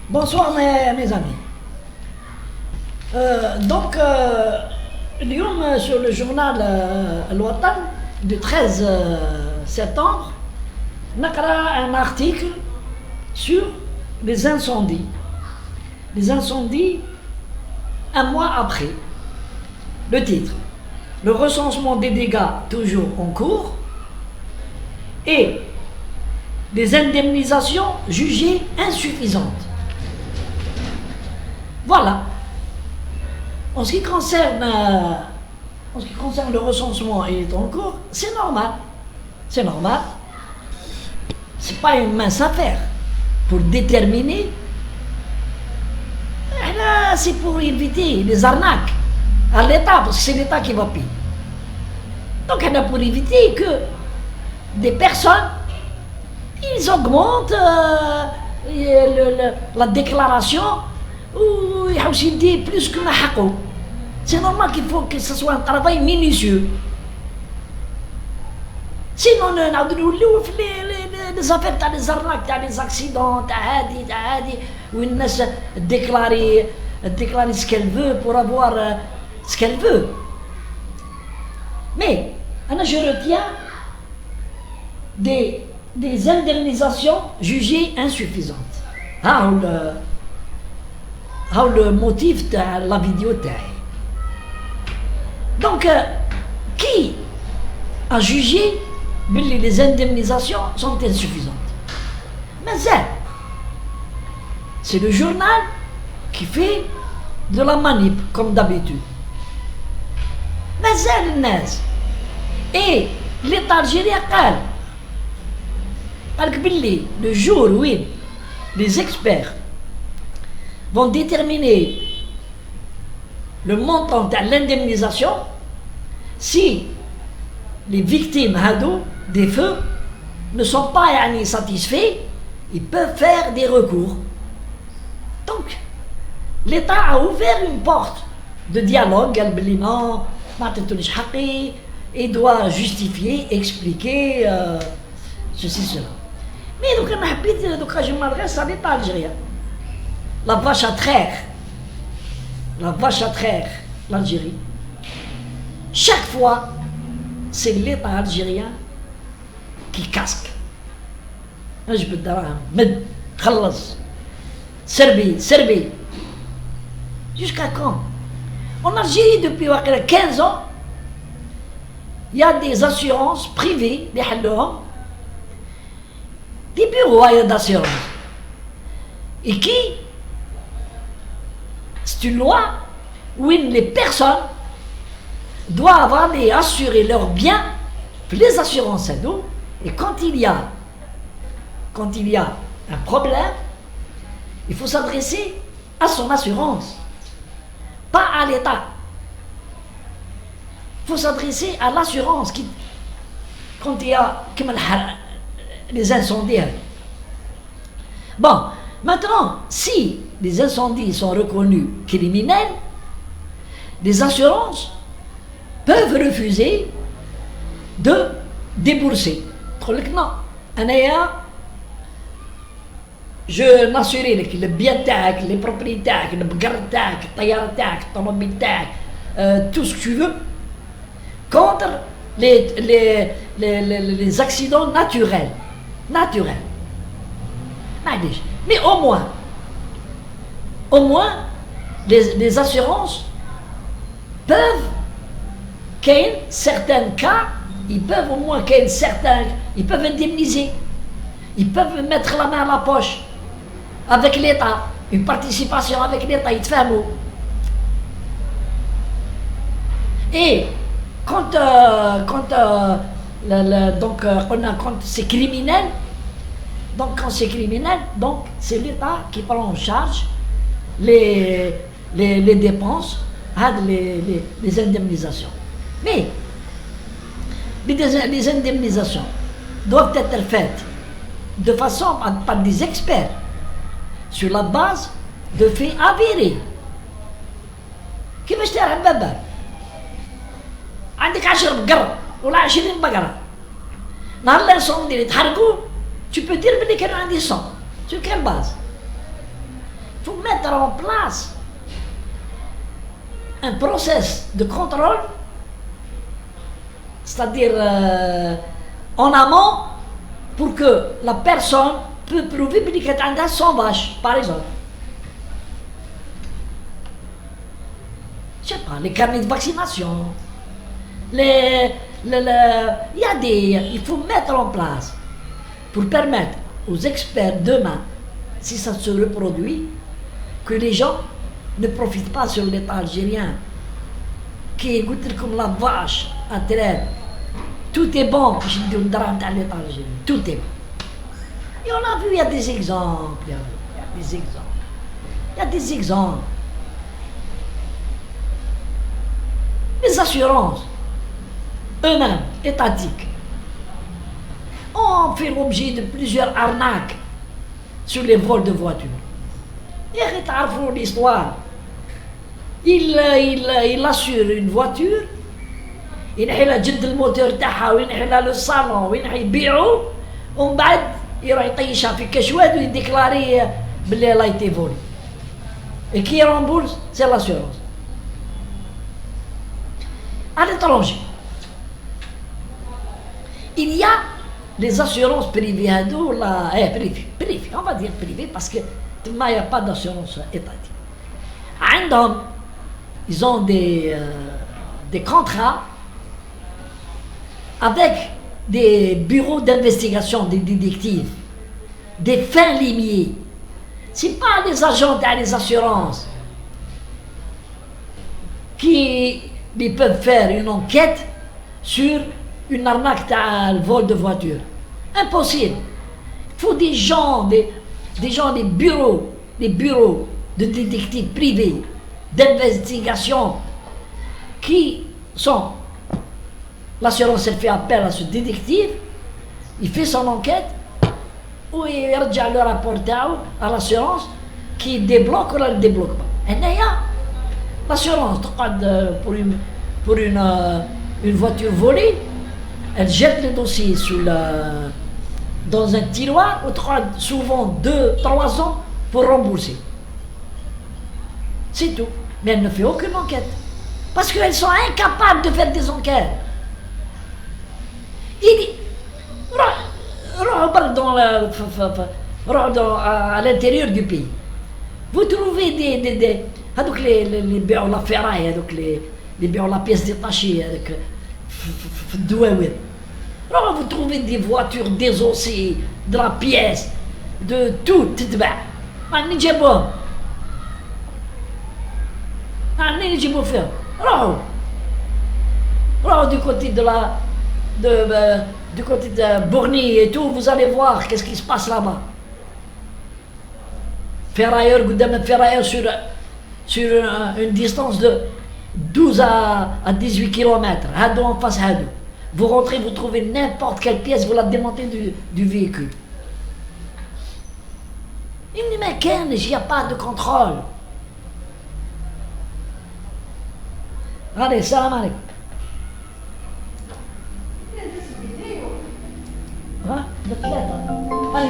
Bonsoir mes amis. اليوم sur le journal الوطن du 13 septembre نقرأ un article sur les incendies. Les incendies un mois après. Le titre: le recensement des dégâts toujours en cours et des indemnisations jugées insuffisantes. Voilà. En ce qui concerne le recensement est en cours, c'est normal. C'est normal. C'est pas une mince affaire pour déterminer. Là, c'est pour éviter les arnaques à l'État, parce que c'est l'État qui va payer. Donc, on a pour éviter que des personnes, ils augmentent la déclaration ou ils disent plus que Mahako. C'est normal qu'il faut que ce soit un travail minutieux. Sinon, on a les affaires, t'as les arnaques, t'as les accidents, t'as où une nation déclarer ce qu'elle veut pour avoir ce qu'elle veut. Mais, je retiens des indemnisations jugées insuffisantes. Le motif de la vidéo. Donc, qui a jugé que les indemnisations sont insuffisantes? Mais c'est le journal qui fait de la manip, comme d'habitude. Mais et l'État algérien le jour où les experts vont déterminer le montant de l'indemnisation, si les victimes des feux ne sont pas satisfaits, ils peuvent faire des recours. Donc, l'État a ouvert une porte de dialogue, et doit justifier, expliquer ceci, cela. Mais donc, je m'adresse à l'État algérien. La vache à traire, l'Algérie. Chaque fois, c'est l'État algérien qui casque. Je peux dire, Serbie. Jusqu'à quand? En Algérie, depuis 15 ans, il y a des assurances privées, des bureaux d'assurance. Et qui? C'est une loi où les personnes doivent aller assurer leurs biens, les assurances ados, et quand il y a un problème, il faut s'adresser à son assurance, pas à l'État. Il faut s'adresser à l'assurance quand il y a les incendies. Bon, maintenant, si les incendies sont reconnus criminels, les assurances peuvent refuser de débourser. Non, je n'assurerai que le bien les propriétés, le bagage, tout ce que tu veux, contre les accidents naturels. Mais au moins, les assurances peuvent, qu'un certain cas, ils peuvent au moins ils peuvent indemniser, ils peuvent mettre la main à la poche avec l'État, une participation avec l'État, ils te font. Et quand c'est criminel, donc c'est l'État qui prend en charge les dépenses, les indemnisations. Mais les indemnisations doivent être faites de façon par des experts, sur la base de faits avérés. كيفاش تعرف بابا عندك 10 بقر ولا 20 بقرة نهار اللي يصوم يتحرقوا tu peux dire que كانوا عندي 100 sur quelle base? faut mettre en place un process de contrôle, c'est-à-dire en amont, pour que la personne peut prouver qu'elle a 100 vaches, par exemple. Je sais pas, les carnets de vaccination, il faut mettre en place pour permettre aux experts demain, si ça se reproduit, que les gens ne profitent pas sur l'État algérien, qui écoute comme la vache à traîne. Tout est bon, je dis l'État algérien, tout est bon. Et on a vu, il y a des exemples, il y a des exemples. Les assurances, eux-mêmes, étatiques, ont fait l'objet de plusieurs arnaques sur les vols de voitures. Et regardez l'histoire. Il assure une voiture, il a le moteur, il a le salon, il a يبيعو ومن بعد يروح يطيشها في كشواد ويديكلاري بلي elle a été volée. Et qui rembourse, c'est l'assurance. À l'étranger, il y a les assurances privées, privées, on va dire privées parce que il n'y a pas d'assurance étatique. Ils ont des contrats avec des bureaux d'investigation, des détectives, des fins limiers. Ce n'est pas les agents des assurances qui peuvent faire une enquête sur une arnaque de vol de voiture. Impossible. Il faut des gens, des bureaux de détectives privés, d'investigation, qui sont... L'assurance, elle fait appel à ce détective, il fait son enquête, ou il regarde le rapport à l'assurance, qui débloque ou ne débloque pas. Et l'assurance, pour une voiture volée, elle jette le dossier dans un tiroir, souvent 2-3 ans pour rembourser. C'est tout. Mais elle ne fait aucune enquête. Parce qu'elles sont incapables de faire des enquêtes. Il dit, à l'intérieur du pays. Vous trouvez les biens la ferraille, les biens la pièce détachée, vous trouvez des voitures désossées, de la pièce, de tout, du côté du côté de Bourny et tout, vous allez voir qu'est-ce qui se passe là-bas. Ferrailleur sur une distance de 12 à 18 km. Hadou en face hadou. Vous rentrez, vous trouvez n'importe quelle pièce, vous la démontez du véhicule. Il me dit, mais Ken, il n'y a pas de contrôle. Allez, salam alaikum. Hein?